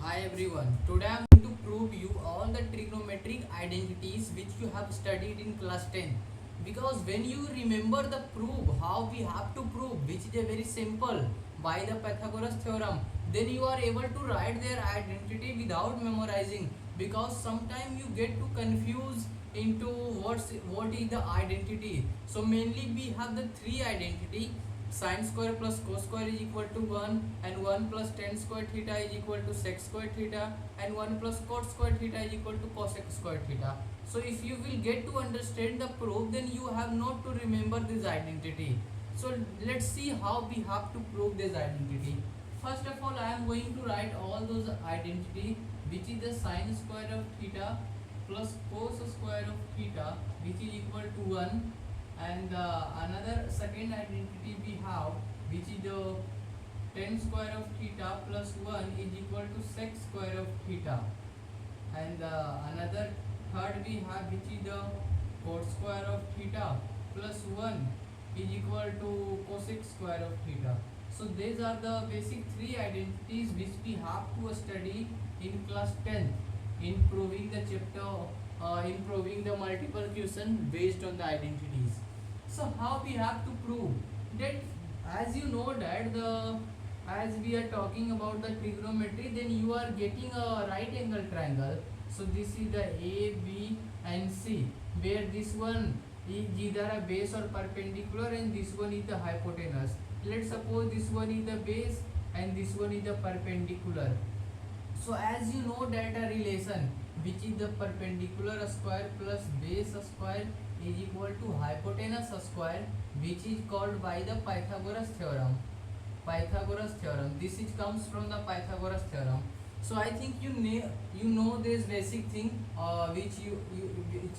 Hi everyone. Today I am going to prove you all the trigonometric identities which you have studied in class 10. Because when you remember the proof, how we have to prove, which is a very simple by the Pythagoras theorem, then you are able to write their identity without memorizing. Because sometimes you get to confuse into what is the identity. So mainly we have the three identity: sin square plus cos square is equal to 1, and 1 plus tan square theta is equal to sec square theta, and 1 plus cot square theta is equal to cosec square theta. So if you will get to understand the proof, then you have not to remember this identity. So let's see how we have to prove this identity. First of all, I am going to write all those identity, which is the sin square of theta plus cos square of theta, which is equal to 1, and another second identity we have, which is the tan square of theta plus 1 is equal to sec square of theta, and another third we have, which is the cot square of theta plus 1 is equal to cosec square of theta. So these are the basic three identities which we have to study in class 10 in proving the chapter, in proving the multiple question based on the identities. So how we have to prove that? As you know that as we are talking about the trigonometry, then you are getting a right angle triangle. So this is the A, B and C, where this one is either a base or perpendicular and this one is the hypotenuse. Let's suppose this one is the base and this one is the perpendicular. So as you know that a relation, which is the perpendicular square plus base square is equal to hypotenuse square, which is called by the Pythagoras theorem. Pythagoras theorem. This is comes from the Pythagoras theorem. So I think you know this basic thing, which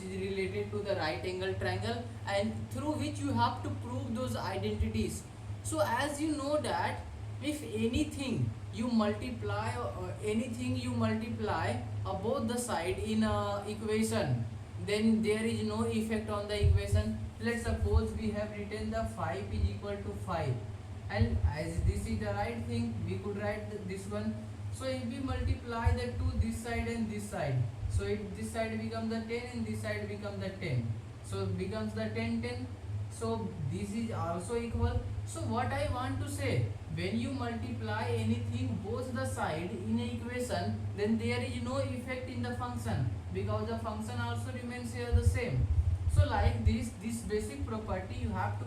is related to the right angle triangle, and through which you have to prove those identities. So as you know that if anything you multiply both the side in a equation, then there is no effect on the equation. Let's suppose we have written the 5 is equal to 5, and as this is the right thing, we could write this one. So if we multiply the two, this side and this side, so if this side becomes the 10 and this side becomes the 10, so it becomes the 10 10. So this is also equal. So what I want to say, when you multiply anything both the side in an equation, then there is no effect in the function, because the function also remains here the same. So like this basic property you have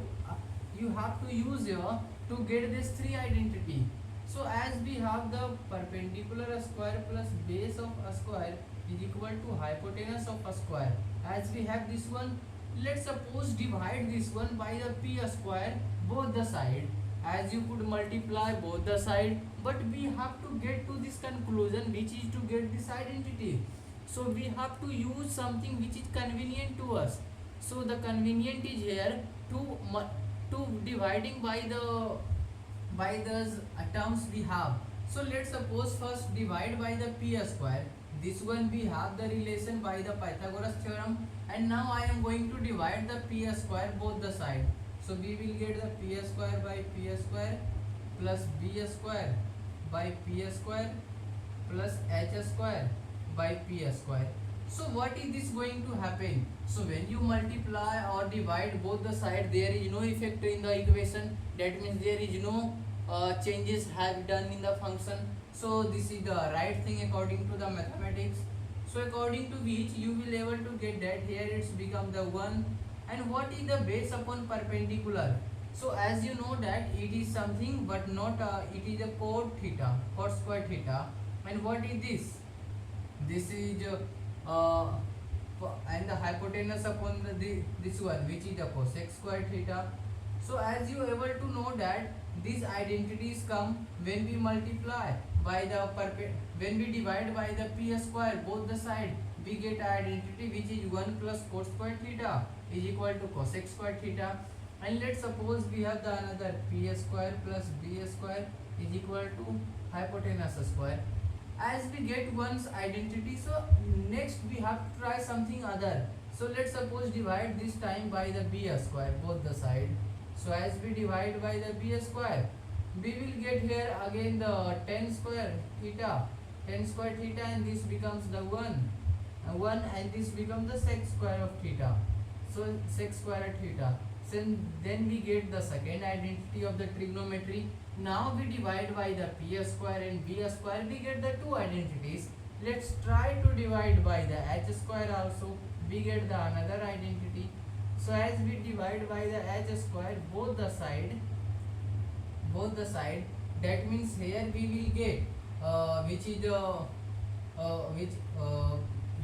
to use here to get this three identity. So as we have the perpendicular square plus base of a square is equal to hypotenuse of a square. As we have this one, let's suppose divide this one by the p square both the side. As you could multiply both the side, but we have to get to this conclusion, which is to get this identity. So we have to use something which is convenient to us. So the convenient is here to dividing by the terms we have. So let's suppose first divide by the p square. This one we have the relation by the Pythagoras theorem, and now I am going to divide the p square both the side. So we will get the p square by p square plus b square by p square plus h square by p square. So what is this going to happen? So when you multiply or divide both the side, there is no effect in the equation. That means there is no changes have done in the function. So this is the right thing according to the mathematics. So according to which you will able to get that here it's become the 1. And what is the base upon perpendicular? So as you know that it is something, but not it is a cot theta, cot square theta. And what is this? This is and the hypotenuse upon this one, which is the cosec square theta. So as you able to know that these identities come when we multiply by the when we divide by the p square both the side, we get identity which is 1 plus cot square theta is equal to cosec square theta. And let's suppose we have the another p square plus b square is equal to hypotenuse square. As we get one's identity, so next we have to try something other. So let's suppose divide this time by the b square both the side. So as we divide by the b square, we will get here again the tan square theta tan square theta, and this becomes the 1 and this becomes the sec square of theta. So sec square theta. So then we get the second identity of the trigonometry. Now we divide by the p square and b square, we get the two identities. Let's try to divide by the h square also, we get the another identity. So as we divide by the h square both the side, that means here we will get which is the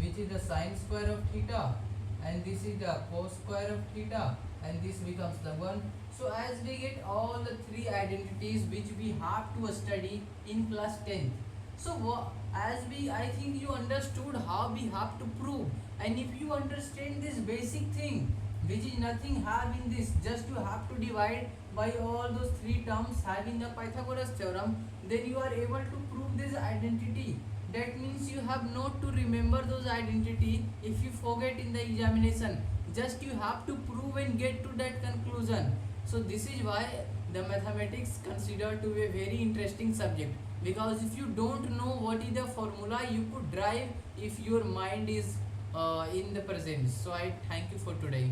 which is the sine square of theta, and this is the cos square of theta, and this becomes the 1. So as we get all the three identities which we have to study in class 10th. So as we, I think you understood how we have to prove, and if you understand this basic thing which is nothing have in this, just you have to divide by all those three terms having the Pythagoras theorem, then you are able to prove this identity. That means you have not to remember those identity if you forget in the examination, just you have to prove and get to that conclusion. So this is why the mathematics considered to be a very interesting subject, because if you don't know what is the formula, you could drive if your mind is in the present. So I thank you for today.